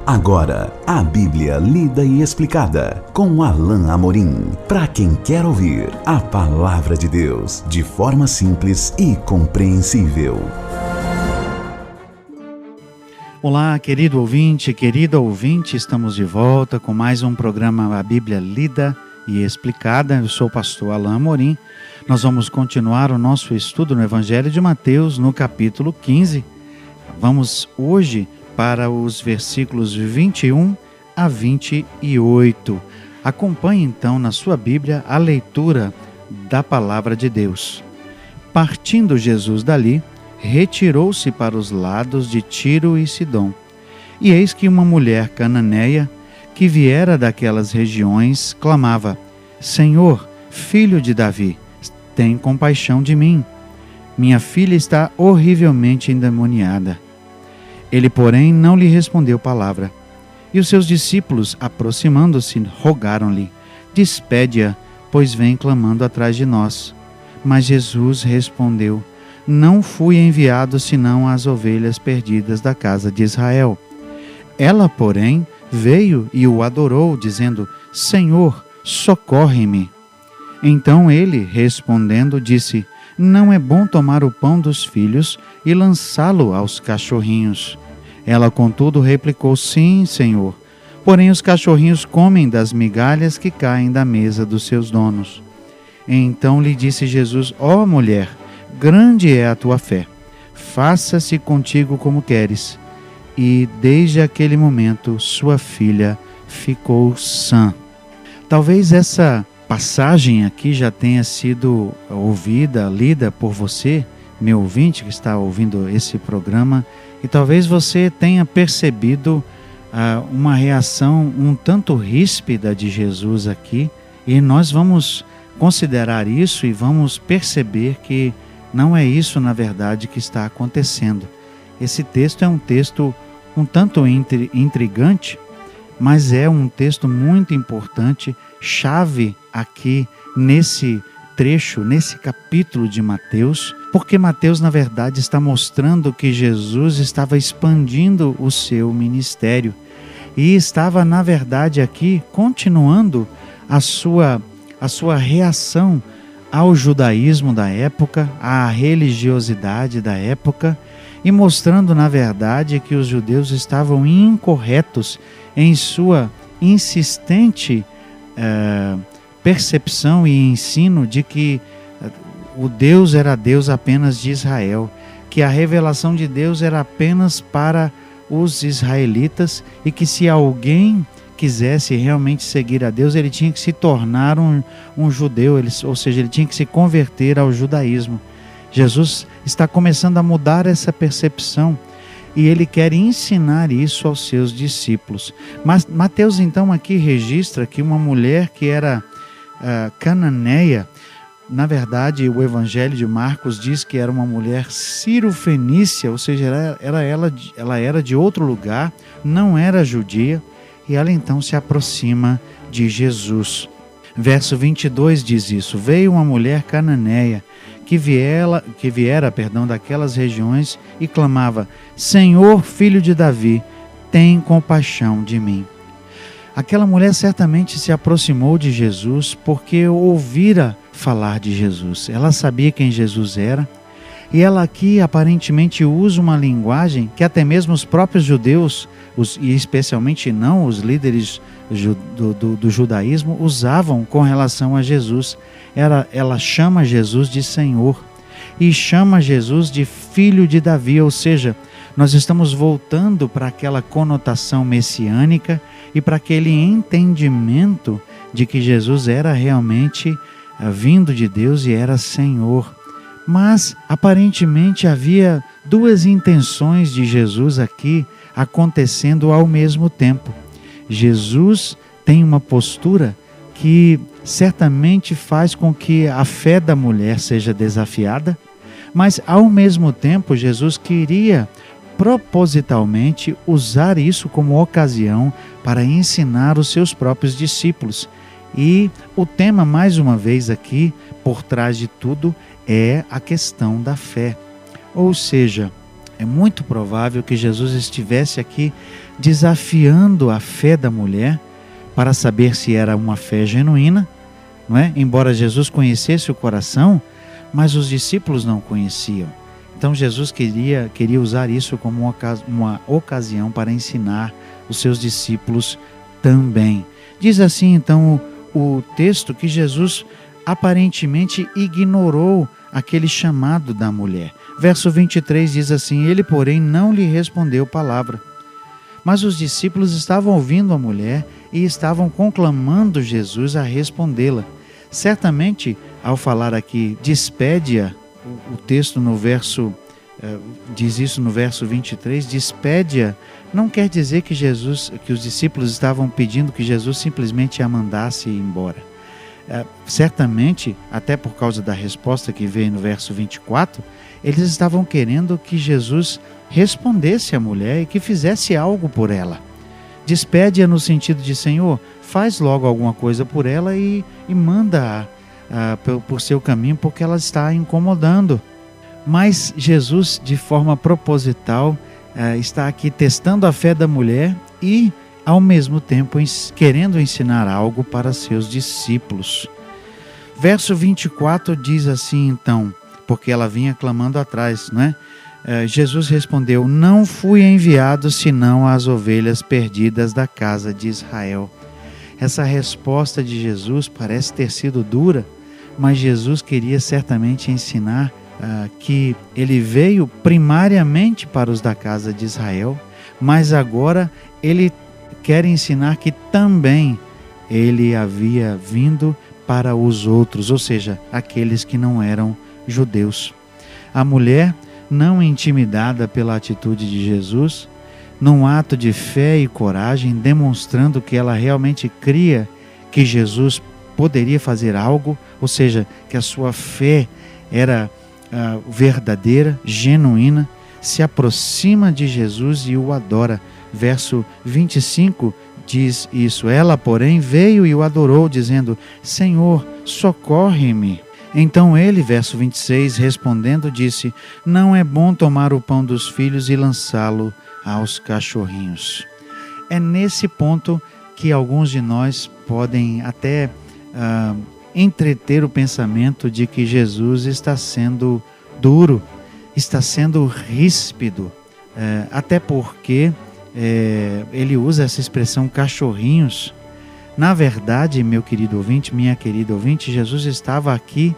Agora, a Bíblia lida e explicada com Alain Amorim. Para quem quer ouvir a Palavra de Deus de forma simples e compreensível. Olá, querido ouvinte, querida ouvinte, estamos de volta com mais um programa A Bíblia Lida e Explicada. Eu sou o pastor Alain Amorim. Nós vamos continuar o nosso estudo no Evangelho de Mateus, no capítulo 15. Vamos hoje para os versículos 21 a 28. Acompanhe então na sua Bíblia a leitura da Palavra de Deus. Partindo Jesus dali, retirou-se para os lados de Tiro e Sidom. E eis que uma mulher cananeia, que viera daquelas regiões, clamava: Senhor, filho de Davi, tem compaixão de mim. Minha filha está horrivelmente endemoniada. Ele, porém, não lhe respondeu palavra. E os seus discípulos, aproximando-se, rogaram-lhe: Despede-a, pois vem clamando atrás de nós. Mas Jesus respondeu: Não fui enviado senão às ovelhas perdidas da casa de Israel. Ela, porém, veio e o adorou, dizendo: Senhor, socorre-me. Então ele, respondendo, disse: Não é bom tomar o pão dos filhos e lançá-lo aos cachorrinhos. Ela, contudo, replicou: Sim, Senhor. Porém, os cachorrinhos comem das migalhas que caem da mesa dos seus donos. Então lhe disse Jesus: Ó mulher, grande é a tua fé. Faça-se contigo como queres. E, desde aquele momento, sua filha ficou sã. Talvez essa passagem aqui já tenha sido ouvida, lida por você, meu ouvinte que está ouvindo esse programa, e talvez você tenha percebido uma reação um tanto ríspida de Jesus aqui, e nós vamos considerar isso e vamos perceber que não é isso, na verdade, que está acontecendo. Esse texto é um texto um tanto intrigante, mas é um texto muito importante, chave aqui nesse trecho, nesse capítulo de Mateus, porque Mateus, na verdade, está mostrando que Jesus estava expandindo o seu ministério e estava, na verdade, aqui continuando a sua reação ao judaísmo da época, à religiosidade da época, e mostrando, na verdade, que os judeus estavam incorretos em sua insistente percepção e ensino de que o Deus era Deus apenas de Israel, que a revelação de Deus era apenas para os israelitas e que se alguém quisesse realmente seguir a Deus, ele tinha que se tornar um judeu, ou seja, ele tinha que se converter ao judaísmo. Jesus está começando a mudar essa percepção e ele quer ensinar isso aos seus discípulos. Mas Mateus então aqui registra que uma mulher que era cananeia, na verdade o Evangelho de Marcos diz que era uma mulher cirofenícia, ou seja, ela era de outro lugar, não era judia, e ela então se aproxima de Jesus. Verso 22 diz isso: Veio uma mulher cananeia que viera daquelas regiões e clamava: Senhor, filho de Davi, tem compaixão de mim. Aquela mulher certamente se aproximou de Jesus porque ouvira falar de Jesus. Ela sabia quem Jesus era e ela aqui aparentemente usa uma linguagem que até mesmo os próprios judeus, e especialmente não os líderes do judaísmo, usavam com relação a Jesus. Ela chama Jesus de Senhor e chama Jesus de filho de Davi, ou seja, nós estamos voltando para aquela conotação messiânica e para aquele entendimento de que Jesus era realmente vindo de Deus e era Senhor. Mas aparentemente havia duas intenções de Jesus aqui acontecendo ao mesmo tempo. Jesus tem uma postura que certamente faz com que a fé da mulher seja desafiada, mas ao mesmo tempo Jesus queria propositalmente usar isso como ocasião para ensinar os seus próprios discípulos. E o tema, mais uma vez aqui, por trás de tudo, é a questão da fé. Ou seja, É muito provável que Jesus estivesse aqui desafiando a fé da mulher para saber se era uma fé genuína, não é? Embora Jesus conhecesse o coração, mas os discípulos não conheciam. Então Jesus queria usar isso como uma ocasião para ensinar os seus discípulos também. Diz assim então o texto que Jesus aparentemente ignorou aquele chamado da mulher. Verso 23 diz assim: ele, porém, não lhe respondeu palavra. Mas os discípulos estavam ouvindo a mulher e estavam conclamando Jesus a respondê-la. Certamente, ao falar aqui, despede-a, o texto no verso, diz isso no verso 23, despede-a, não quer dizer que os discípulos estavam pedindo que Jesus simplesmente a mandasse ir embora. Certamente, até por causa da resposta que veio no verso 24, eles estavam querendo que Jesus respondesse à mulher e que fizesse algo por ela. Despede-a no sentido de: Senhor, faz logo alguma coisa por ela e manda-a por seu caminho, porque ela está incomodando. Mas Jesus, de forma proposital, está aqui testando a fé da mulher e, ao mesmo tempo, querendo ensinar algo para seus discípulos. Verso 24 diz assim então, porque ela vinha clamando atrás, não é? Jesus respondeu: não fui enviado senão às ovelhas perdidas da casa de Israel. Essa resposta de Jesus parece ter sido dura, mas Jesus queria certamente ensinar que ele veio primariamente para os da casa de Israel, mas agora ele quer ensinar que também ele havia vindo para os outros, ou seja, aqueles que não eram judeus. A mulher, não intimidada pela atitude de Jesus, num ato de fé e coragem, demonstrando que ela realmente cria que Jesus poderia fazer algo, ou seja, que a sua fé era verdadeira, genuína, se aproxima de Jesus e o adora. Verso 25 diz isso: ela, porém, veio e o adorou, dizendo: Senhor, socorre-me. Então ele, verso 26, respondendo, disse: não é bom tomar o pão dos filhos e lançá-lo aos cachorrinhos. É nesse ponto que alguns de nós podem até entreter o pensamento de que Jesus está sendo duro, está sendo ríspido, até porque ele usa essa expressão cachorrinhos. Na verdade, meu querido ouvinte, minha querida ouvinte, Jesus estava aqui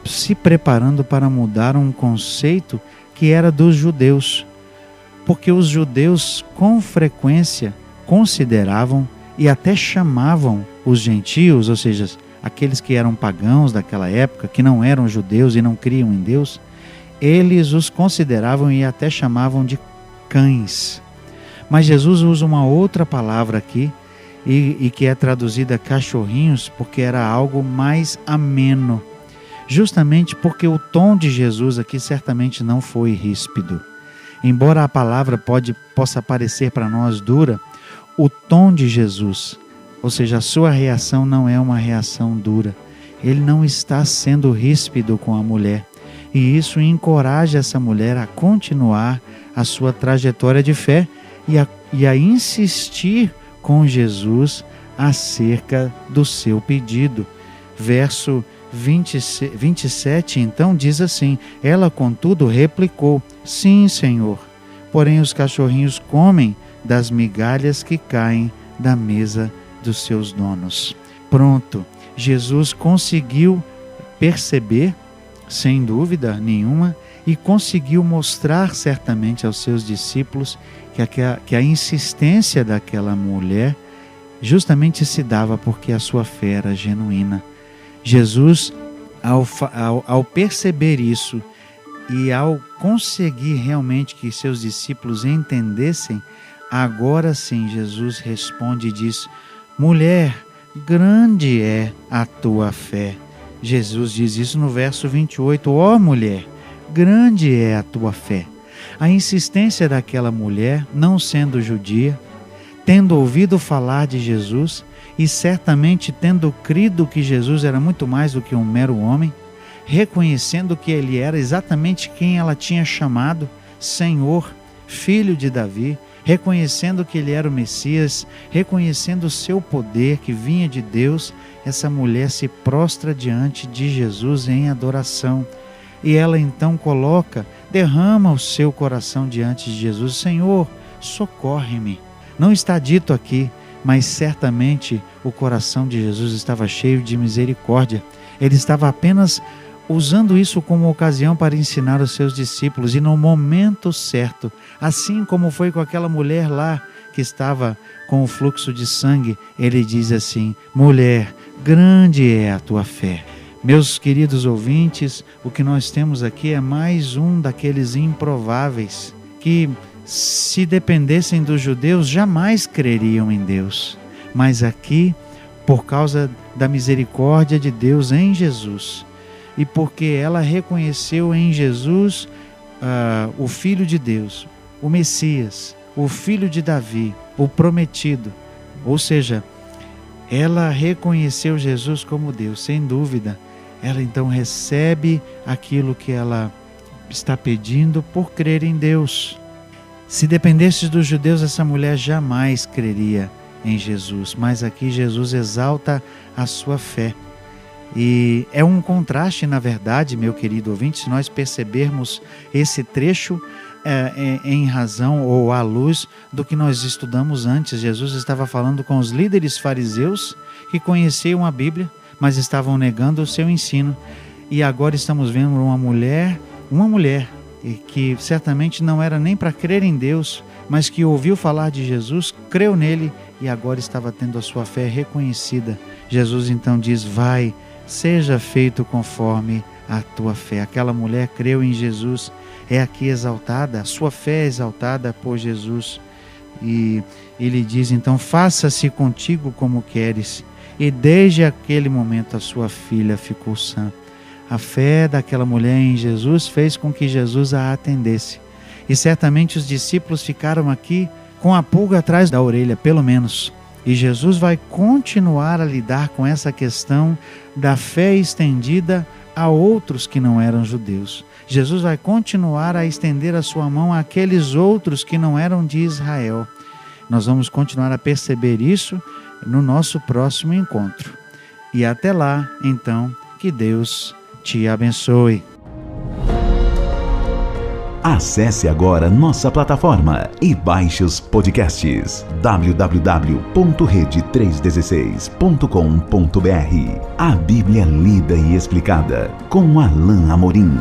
se preparando para mudar um conceito que era dos judeus, porque os judeus com frequência consideravam e até chamavam os gentios, ou seja, aqueles que eram pagãos daquela época, que não eram judeus e não criam em Deus, eles os consideravam e até chamavam de cães. Mas Jesus usa uma outra palavra aqui, e que é traduzida cachorrinhos, porque era algo mais ameno, justamente porque o tom de Jesus aqui certamente não foi ríspido. Embora a palavra possa parecer para nós dura, o tom de Jesus, ou seja, a sua reação não é uma reação dura. Ele não está sendo ríspido com a mulher, e isso encoraja essa mulher a continuar a sua trajetória de fé e a insistir com Jesus acerca do seu pedido. Verso 27 então diz assim: ela, contudo, replicou: sim, Senhor, porém os cachorrinhos comem das migalhas que caem da mesa dos seus donos. Pronto, Jesus conseguiu perceber, sem dúvida nenhuma, e conseguiu mostrar certamente aos seus discípulos que a insistência daquela mulher justamente se dava porque a sua fé era genuína. Jesus, ao perceber isso e ao conseguir realmente que seus discípulos entendessem, agora sim Jesus responde e diz: mulher, grande é a tua fé. Jesus diz isso no verso 28, ó mulher, grande é a tua fé. A insistência daquela mulher, não sendo judia, tendo ouvido falar de Jesus e certamente tendo crido que Jesus era muito mais do que um mero homem, reconhecendo que ele era exatamente quem ela tinha chamado, Senhor, Filho de Davi, reconhecendo que ele era o Messias, reconhecendo o seu poder que vinha de Deus, essa mulher se prostra diante de Jesus em adoração. E ela então derrama o seu coração diante de Jesus. Senhor, socorre-me. Não está dito aqui, mas certamente o coração de Jesus estava cheio de misericórdia. Ele estava apenas usando isso como ocasião para ensinar os seus discípulos, e no momento certo, assim como foi com aquela mulher lá que estava com o fluxo de sangue, ele diz assim: mulher, grande é a tua fé. Meus queridos ouvintes, o que nós temos aqui é mais um daqueles improváveis que, se dependessem dos judeus, jamais creriam em Deus. Mas aqui, por causa da misericórdia de Deus em Jesus, e porque ela reconheceu em Jesus o Filho de Deus, o Messias, o Filho de Davi, o prometido, ou seja, ela reconheceu Jesus como Deus, sem dúvida. Ela então recebe aquilo que ela está pedindo por crer em Deus. Se dependesse dos judeus, essa mulher jamais creria em Jesus, mas aqui Jesus exalta a sua fé. E é um contraste, na verdade, meu querido ouvinte, se nós percebermos esse trecho em razão ou à luz do que nós estudamos antes. Jesus estava falando com os líderes fariseus que conheciam a Bíblia, mas estavam negando o seu ensino. E agora estamos vendo uma mulher que certamente não era nem para crer em Deus, mas que ouviu falar de Jesus, creu nele e agora estava tendo a sua fé reconhecida. Jesus então diz: vai, seja feito conforme a tua fé. Aquela mulher creu em Jesus, é aqui exaltada, a sua fé é exaltada por Jesus. E ele diz então: faça-se contigo como queres. E desde aquele momento a sua filha ficou sã. A fé daquela mulher em Jesus fez com que Jesus a atendesse. E certamente os discípulos ficaram aqui com a pulga atrás da orelha, pelo menos. E Jesus vai continuar a lidar com essa questão da fé estendida a outros que não eram judeus. Jesus vai continuar a estender a sua mão àqueles outros que não eram de Israel. Nós vamos continuar a perceber isso no nosso próximo encontro. E até lá, então, que Deus te abençoe. Acesse agora nossa plataforma e baixe os podcasts www.rede316.com.br. A Bíblia lida e explicada com Alain Amorim.